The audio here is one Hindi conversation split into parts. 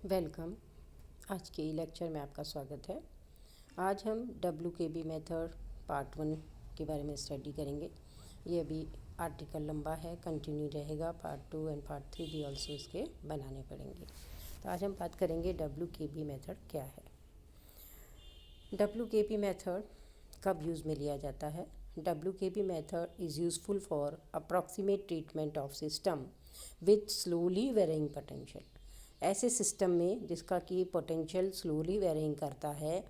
वेलकम। आज के लेक्चर में आपका स्वागत है। आज हम WKB मेथड पार्ट 1 के बारे में स्टडी करेंगे। ये अभी आर्टिकल लंबा है, कंटिन्यू रहेगा। पार्ट 2 एंड पार्ट 3 भी ऑल्सो इसके बनाने पड़ेंगे। तो आज हम बात करेंगे WKB मेथड क्या है। WKB मेथड कब यूज़ में लिया जाता है? WKB method is useful for approximate treatment of system with slowly varying potential. ऐसे सिस्टम में जिसका कि पोटेंशियल स्लोली वेरिंग करता है,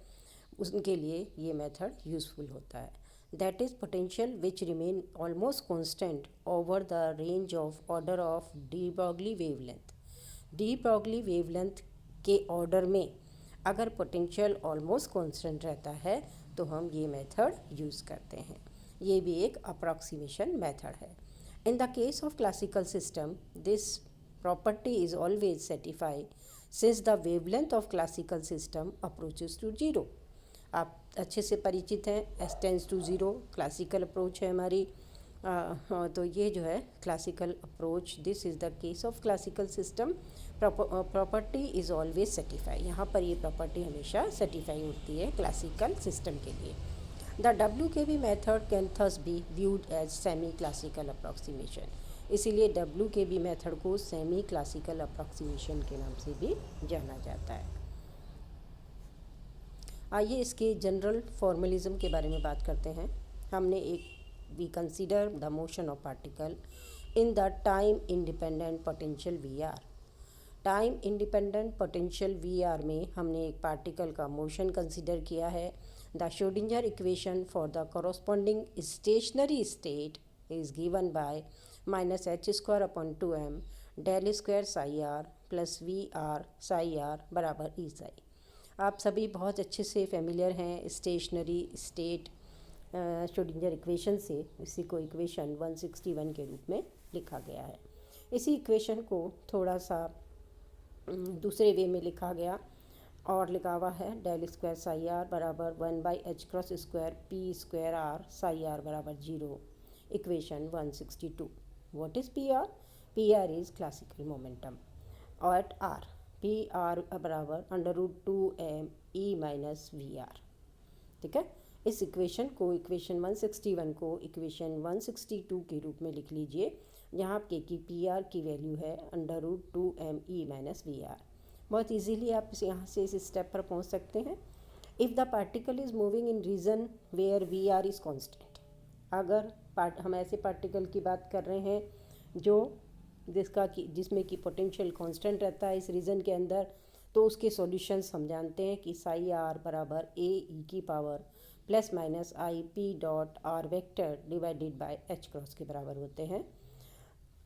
उनके लिए ये मेथड यूज़फुल होता है। That is potential which remain almost constant over the range of order of D Broglie wavelength. De Broglie wavelength के ऑर्डर में अगर पोटेंशियल ऑलमोस्ट कांस्टेंट रहता है तो हम ये मेथड यूज़ करते हैं। ये भी एक अप्रॉक्सीमेशन मेथड है। In the case of classical system this property is always satisfied since the wavelength of classical system approaches to 0। आप अच्छे से परिचित हैं, s tends to 0 classical approach है हमारी। तो ये जो है classical approach, this is the case of classical system. Property is always satisfy, यहाँ पर ये प्रॉपर्टी हमेशा सेटिफाई होती है क्लासिकल सिस्टम के लिए। The WKB method can thus be viewed as semi classical approximation. इसीलिए WKB मेथड को सेमी क्लासिकल अप्रॉक्सीमेशन के नाम से भी जाना जाता है। आइए इसके जनरल फॉर्मलिज्म के बारे में बात करते हैं। हमने we consider the motion of particle in the time independent potential VR। Time independent potential VR में हमने एक पार्टिकल का मोशन कंसीडर किया है। The Schrodinger equation for the corresponding stationery state is given bye -h² / 2m del square psi r plus VR psi r बराबर E psi। आप सभी बहुत अच्छे से फेमिलियर हैं स्टेशनरी स्टेट श्रोडिंगर इक्वेशन से। इसी को इक्वेशन 161 के रूप में लिखा गया है। इसी इक्वेशन को थोड़ा सा दूसरे वे में लिखा गया और लिखा हुआ है del स्क्वायर psi r बराबर 1/h² p² r psi r बराबर 0। Equation 162। What is PR? PR is classical momentum at R। PR बराबर √2m e माइनस VR। ठीक है, इस इक्वेशन को इक्वेशन 161 को इक्वेशन 162 के रूप में लिख लीजिए, जहाँ पे कि PR की वैल्यू है √2m e माइनस VR। बहुत इजीली आप यहाँ से इस स्टेप पर पहुँच सकते हैं। If the particle is moving in region where VR is constant. अगर हम ऐसे पार्टिकल की बात कर रहे हैं जिसमें कि पोटेंशियल कांस्टेंट रहता है इस रीजन के अंदर, तो उसके सॉल्यूशंस हम जानते हैं कि psi r बराबर a e की power plus minus i p dot r vector divided by h cross के बराबर होते हैं।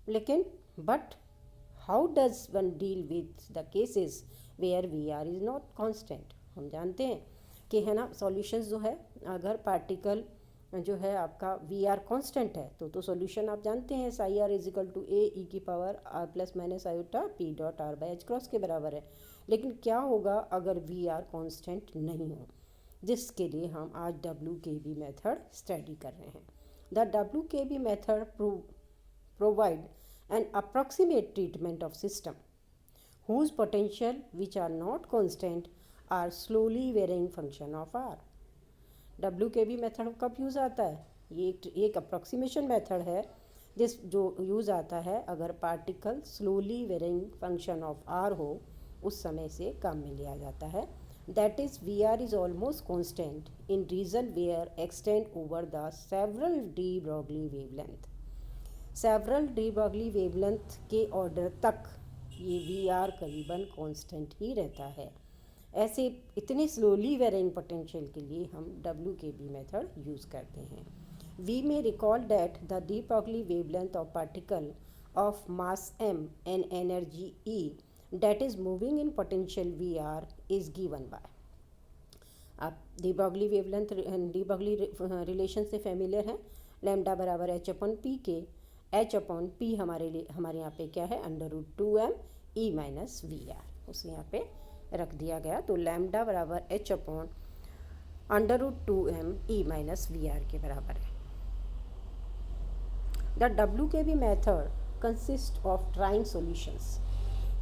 लेकिन but how does one deal with the cases where VR is not constant. हम जानते हैं कि है ना, सॉल्यूशंस जो है, अगर पार्टिकल जो है आपका VR कांस्टेंट है तो सॉल्यूशन आप जानते हैं psi r is equal to a e की power r plus minus iota p dot r by h cross के बराबर है। लेकिन क्या होगा अगर VR कांस्टेंट नहीं हो, जिसके लिए हम आज WKB मेथड स्टडी कर रहे हैं। The WKB method provide an approximate treatment of system whose potential which are not constant are slowly varying function of R। WKB method कब यूज़ आता है? ये एक अप्रॉक्सीमेशन मेथड है जो यूज़ आता है अगर particle slowly varying function of R हो, उस समय से कम में लिया जाता है। That is VR is almost constant in region where extend over the several de Broglie wavelength. Several de Broglie wavelength के ऑर्डर तक ये VR करीबन कांस्टेंट ही रहता है। ऐसे इतने स्लोली वेरिंग पोटेंशियल के लिए हम WKB मेथड यूज़ करते हैं। We may recall that the de Broglie wavelength of particle of mass m and energy E that is moving in potential VR is given by. आप de Broglie wavelength de Broglie relation से फेमिलियर हैं। लैम्डा बराबर h/p के h/p हमारे यहाँ पे क्या है √2m e माइनस VR, उसे यहाँ पे रख दिया गया। तो लैम्डा बराबर h/√2m e माइनस VR के बराबर है। The WKB method consist of trying solutions.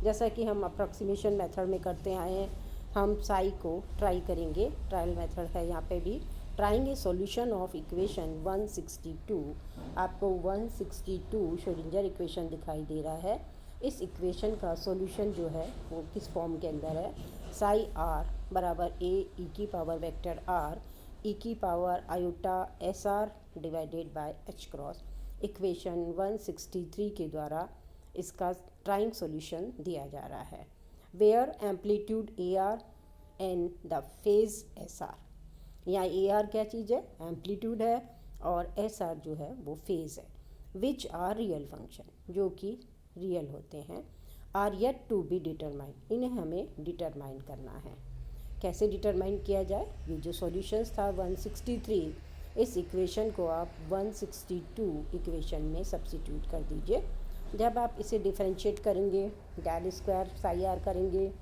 जैसा कि हम अप्रॉक्सीमेशन मेथड में करते आए हैं, हम साई को ट्राई करेंगे। ट्रायल मेथड है यहाँ पे भी। Trying A solution of equation 162। आपको 162 श्रोडिंगर इक्वेशन दिखाई दे रहा है। इस इक्वेशन का सॉल्यूशन जो है वो किस फॉर्म के अंदर है, साई आर बराबर ए ई की पावर वेक्टर आर ई की power iota S R divided by H cross. Equation 163 के द्वारा इसका ट्राइंग सॉल्यूशन दिया जा रहा है। Where amplitude a r and the phase s r. यहाँ ए आर क्या चीज़ है, एम्पलीट्यूड है, और एस आर जो है वो फेज है। विच आर रियल फंक्शन, जो कि रियल होते हैं, are yet to be determine, इन्हें हमें डिटरमाइन करना है। कैसे डिटरमाइन किया जाए, ये जो सॉल्यूशंस था 163, इस इक्वेशन को आप 162 इक्वेशन में सब्स्टिट्यूट कर दीजिए। जब आप इसे डिफरेंशिएट करेंगे, डेल स्क्वायर साई आर करेंगे,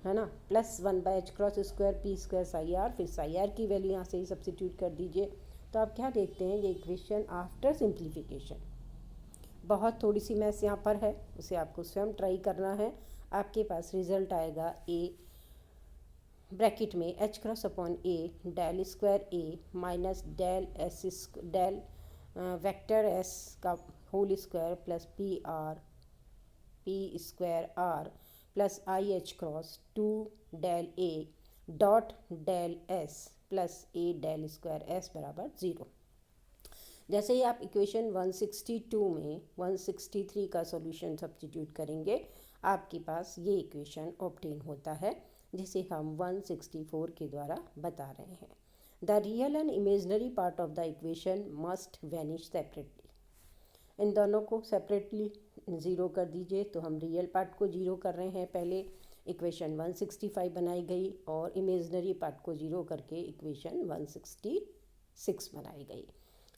है ना, plus 1/h cross square p square psi R, फिर साई आर की वैल्यू यहाँ से ही सब्स्टिट्यूट कर दीजिए। तो आप क्या देखते हैं, ये इक्वेशन आफ्टर सिंप्लीफिकेशन, बहुत थोड़ी सी मैथ्स यहाँ पर है, उसे आपको स्वयं ट्राई करना है। आपके पास रिजल्ट आएगा ए ब्रैकेट में h cross upon a del square a minus del s del vector s का whole square plus p square r plus i h cross 2 del a dot del s plus a del square s बराबर 0। जैसे ही आप इक्वेशन 162 में 163 का सॉल्यूशन सब्स्टिट्यूट करेंगे, आपके पास ये इक्वेशन ऑब्टेन होता है, जिसे हम 164 के द्वारा बता रहे हैं। The real and imaginary part of the equation must vanish separately. इन दोनों को सेपरेटली ज़ीरो कर दीजिए। तो हम रियल पार्ट को ज़ीरो कर रहे हैं, पहले इक्वेशन 165 बनाई गई, और इमेजनरी पार्ट को ज़ीरो करके इक्वेशन 166 बनाई गई।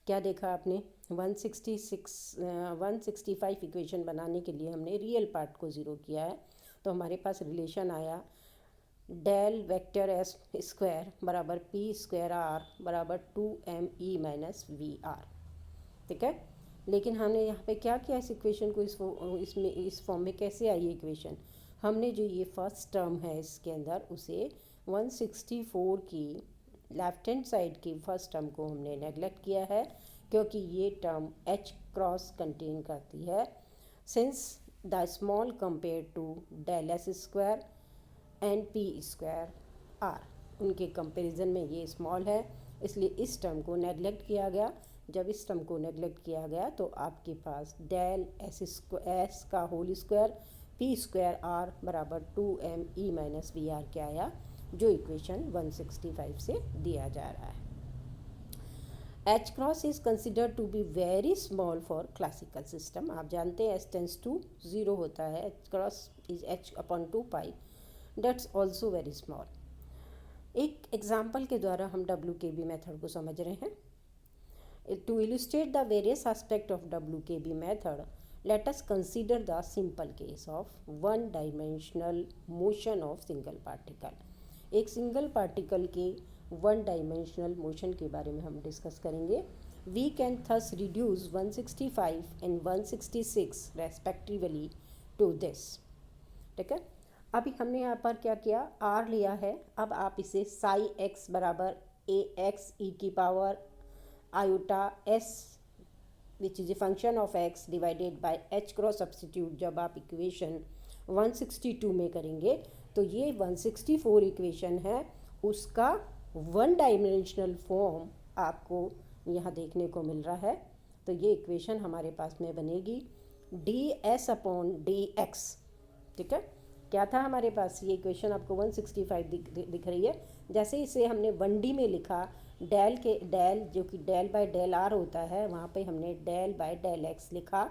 क्या देखा आपने, 165 इक्वेशन बनाने के लिए हमने रियल पार्ट को ज़ीरो किया है। तो हमारे पास रिलेशन आया डेल वेक्टर एस स्क्वायर बराबर पी स्क्वायर आर बराबर 2me माइनस वी आर। ठीक है, लेकिन हमने यहाँ पे क्या किया, इस इक्वेशन को इस फॉर्म में कैसे आई इक्वेशन, हमने जो ये फर्स्ट टर्म है इसके अंदर, उसे 164 की लेफ्ट हैंड साइड की फर्स्ट टर्म को हमने नेगलेक्ट किया है, क्योंकि ये टर्म एच क्रॉस कंटेन करती है। Since the small compare to del s square and p square r, उनके कंपैरिजन में ये स्मॉल है, इसलिए इस टर्म को नेगलेक्ट किया गया। जब इस टर्म को नेगलेक्ट किया गया तो आपके पास डेल एस का whole square p square r बराबर 2me माइनस वी आर क्या आया, जो इक्वेशन 165 से दिया जा रहा है। H cross is considered to be very small for classical system. आप जानते हैं एच टेंस टू 0 होता है, h cross is h upon 2 that's also very small. एक एग्जाम्पल के द्वारा हम WKB मेथड को समझ रहे हैं। To illustrate the various aspects of WKB method, let us consider the simple case of one-dimensional motion of single particle. एक सिंगल पार्टिकल के वन डायमेंशनल मोशन के बारे में हम डिस्कस करेंगे। We can thus reduce 165 and 166 respectively to this. ठीक है, अभी हमने यहाँ पर क्या किया, R लिया है। अब आप इसे साई एक्स बराबर ए एक्स ई की power iota S which is a function of x divided by H cross substitute जब आप इक्वेशन 162 में करेंगे, तो ये 164 इक्वेशन है, उसका वन डायमेंशनल फॉर्म आपको यहाँ देखने को मिल रहा है। तो ये इक्वेशन हमारे पास में बनेगी D S upon D x. ठीक है, क्या था हमारे पास, ये इक्वेशन आपको 165 दिख रही है। जैसे इसे हमने 1D में लिखा, डेल जो कि डेल बाय डेल आर होता है, वहाँ पे हमने डेल बाय डेल एक्स लिखा,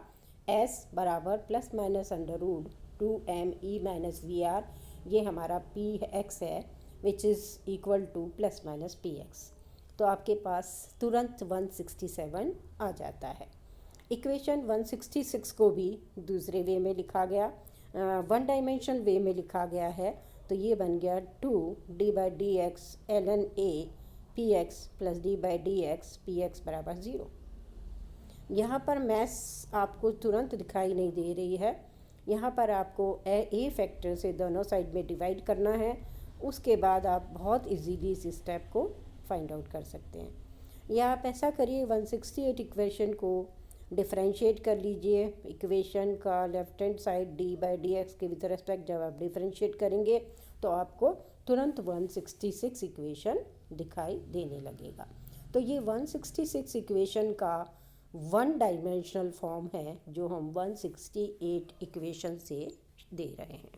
एस बराबर plus minus under root 2me minus v r, ये हमारा पी एक्स है, which is equal to plus minus p x. तो आपके पास तुरंत 167 आ जाता है। इक्वेशन 166 को भी दूसरे वे में लिखा गया, वन डायमेंशनल वे में लिखा गया है। तो ये बन गया 2d by d x ln a P x plus D by d x P x बराबर 0। यहाँ पर मैथ्स आपको तुरंत दिखाई नहीं दे रही है, यहाँ पर आपको ए फैक्टर से दोनों साइड में डिवाइड करना है। उसके बाद आप बहुत इजीली इस स्टेप को फाइंड आउट कर सकते हैं। या आप ऐसा करिए, 168 इक्वेशन को डिफरेंशिएट कर लीजिए। इक्वेशन का left hand side D by d x के विद रेस्पेक्ट जब आप डिफरेंशिएट करेंगे तो आपको तुरंत 166 इक्वेशन दिखाई देने लगेगा। तो ये 166 इक्वेशन का वन डायमेंशनल फॉर्म है जो हम 168 इक्वेशन से दे रहे हैं।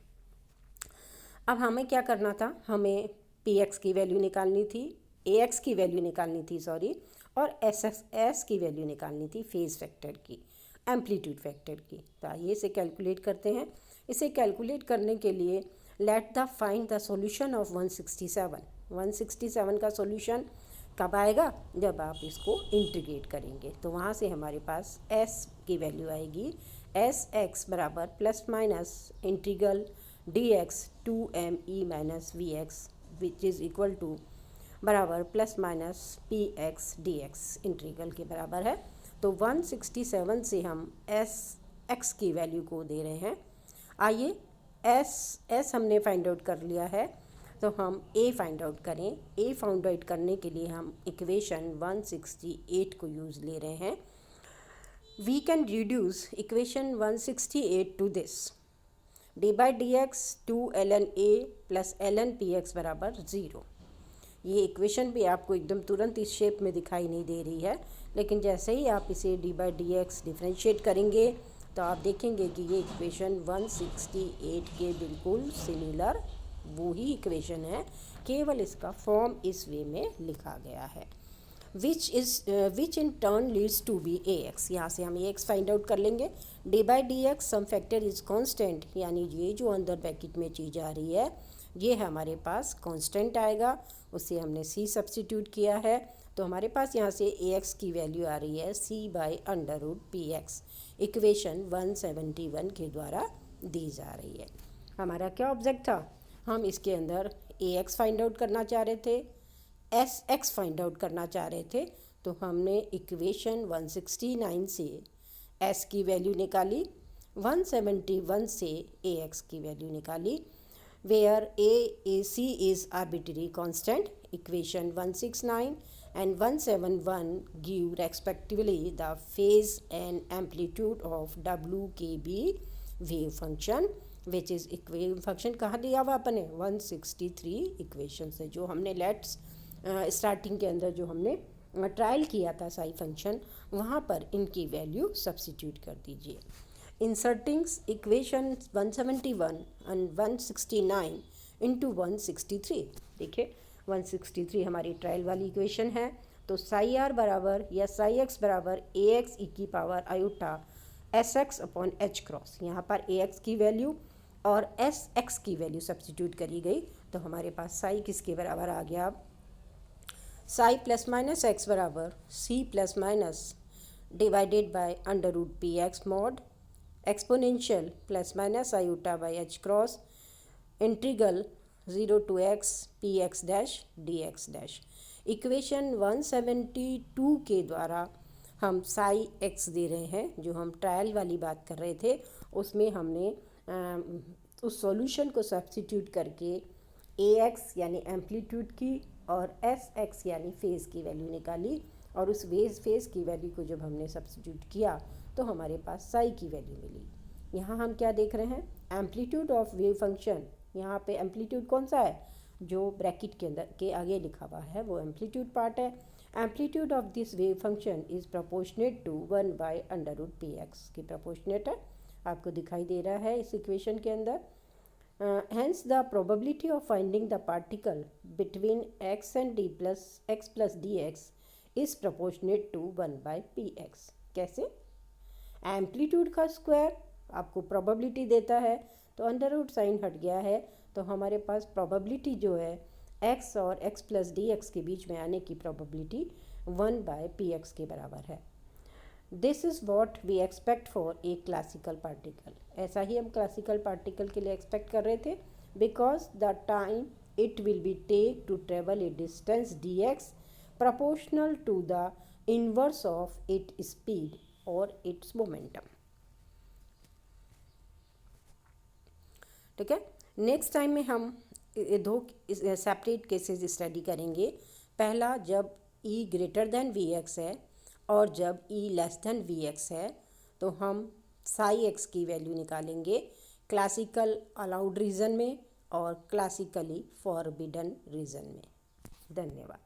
अब हमें क्या करना था, हमें पी एक्स की वैल्यू निकालनी थी, ए एक्स की वैल्यू निकालनी थी सॉरी, और एस की वैल्यू निकालनी थी फेज़ फैक्टर की, एम्पलीट्यूड फैक्टर की। तो आइए इसे कैलकुलेट करते हैं। इसे कैलकुलेट करने के लिए let the find the solution of 167। 167 का सॉल्यूशन कब आएगा, जब आप इसको इंटीग्रेट करेंगे। तो वहाँ से हमारे पास एस की वैल्यू आएगी एस एक्स बराबर plus minus integral d x 2m e minus v x which is equal to बराबर plus minus p x d x integral के बराबर है। तो 167 से हम एस एक्स की वैल्यू को दे रहे हैं। आइए एस हमने फाइंड आउट कर लिया है, तो हम ए फाइंड आउट करें। ए फाइंड आउट करने के लिए हम इक्वेशन 168 को यूज़ ले रहे हैं। We can reduce equation 168 to this, d by d x 2ln a plus ln p x बराबर 0। ये इक्वेशन भी आपको एकदम तुरंत इस शेप में दिखाई नहीं दे रही है, लेकिन जैसे ही आप इसे D by d x differentiate करेंगे तो आप देखेंगे कि ये इक्वेशन 168 के बिल्कुल सिमिलर वो ही इक्वेशन है, केवल इसका फॉर्म इस वे में लिखा गया है। Which in turn leads to be a x. यहाँ से हम ए एक्स फाइंड आउट कर लेंगे। D by d x some factor is constant, यानी ये जो अंदर ब्रैकेट में चीज़ आ रही है ये हमारे पास कांस्टेंट आएगा, उससे हमने सी सब्स्टिट्यूट किया है। तो हमारे पास यहाँ से ए एक्स की वैल्यू आ रही है c by under root p x, equation 171 के द्वारा दी जा रही है। हमारा क्या ऑब्जेक्ट था, हम इसके अंदर ए एक्स फाइंड आउट करना चाह रहे थे, एस एक्स फाइंड आउट करना चाह रहे थे। तो हमने इक्वेशन 169 से एस की वैल्यू निकाली, 171 से ए एक्स की वैल्यू निकाली, where C is arbitrary constant. Equation 169 and 171 give respectively the phase and amplitude of WKB wave function, which is wave function कहाँ लिया हुआ अपने 163 इक्वेशन से, जो हमने लेट्स स्टार्टिंग के अंदर जो हमने ट्रायल किया था साई फंक्शन, वहाँ पर इनकी वैल्यू सब्सिट्यूट कर दीजिए। Inserting equation 171 and 169 into 163। देखिए 163 हमारी ट्रायल वाली इक्वेशन है, तो साई आर बराबर या साई एक्स बराबर ए एक्स ई की power iota S x upon H cross. यहाँ पर ए एक्स की वैल्यू और एस एक्स की वैल्यू सब्स्टिट्यूट करी गई, तो हमारे पास साई किसके बराबर आ गया, अब साई प्लस माइनस एक्स बराबर c plus minus divided by under root p x mod exponential plus minus iota by h cross integral 0 to x p x dash d x dash. Equation 172 के द्वारा हम साई एक्स दे रहे हैं, जो हम ट्रायल वाली बात कर रहे थे उसमें हमने उस सॉल्यूशन को सब्स्टिट्यूट करके ए एक्स यानी एम्पलीट्यूड की और एस एक्स यानी फेज़ की वैल्यू निकाली, और उस फेज़ की वैल्यू को जब हमने सब्स्टिट्यूट किया तो हमारे पास साई की वैल्यू मिली। यहाँ हम क्या देख रहे हैं, एम्पलीट्यूड ऑफ वेव फंक्शन। यहाँ पे एम्पलीट्यूड कौन सा है, जो ब्रैकेट के अंदर के आगे लिखा हुआ है वो एम्पलीट्यूड पार्ट है। Amplitude of this wave function is proportionate to 1 by under root p x की प्रोपोर्शनेट है, आपको दिखाई दे रहा है इस इक्वेशन के अंदर। Hence the probability of finding the particle between x and x plus dx is proportionate to 1 by px। कैसे, एम्पलीट्यूड का स्क्वायर आपको प्रोबेबिलिटी देता है, तो अंडर रूट साइन हट गया है, तो हमारे पास प्रोबेबिलिटी जो है x और x प्लस डी एक्स के बीच में आने की प्रोबेबिलिटी 1 बाय पी एक्स के बराबर है। This is what we expect for a classical particle. ऐसा ही हम क्लासिकल पार्टिकल के लिए एक्सपेक्ट कर रहे थे, because the time it will be take to travel a distance d x proportional to the inverse of its speed or its momentum। ठीक है। नेक्स्ट टाइम में हम दो सेपरेट केसेस स्टडी करेंगे। पहला जब e greater than v x है और जब e less than v x है, तो हम साई एक्स की वैल्यू निकालेंगे क्लासिकल अलाउड रीजन में और क्लासिकली फॉरबिडन रीजन में। धन्यवाद।